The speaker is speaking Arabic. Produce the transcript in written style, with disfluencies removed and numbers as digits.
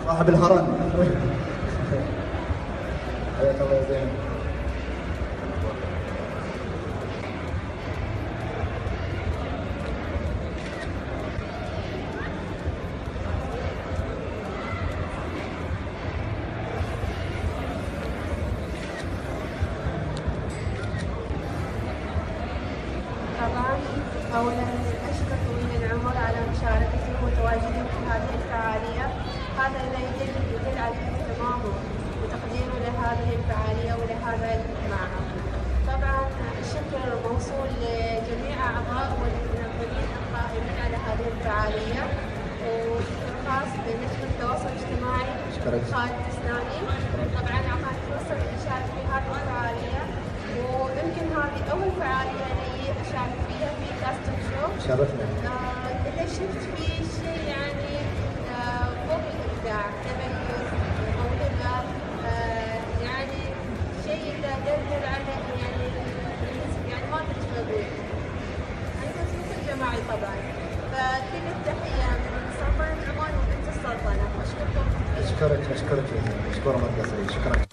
صاحب الهرم. حياك الله يا زين. طبعا أولا أشكر طويل العمر على مشاركته وتواجده في هذه الفعالية. هذا لا يدل على اهتمامه وتقديره لهذه الفعالية ولهذا المعرض. طبعا الشكر موصول لجميع أعضاء والمنظمين القائمين على هذه الفعالية، وشكر خاص لنشر التواصل الاجتماعي خالد السناني. طبعا أعطاني فرصة للمشاركة في هذه الفعالية، ويمكن هذه أول فعالية لي أشارك فيها في كاستم شو. شرفنا. اللي شفت فيه شيء يعني فوق الإبداع، تميز، موهبة، يعني شيء لا يدل على يعني ما أدري شو أقول. أنا كنت مثل جماعي طبعا، فكل التحية من سلطنة عمان وبنت السلطنة. أشكركم كثير. أشكرك يا زين. أشكر ما تقصري. شكرا.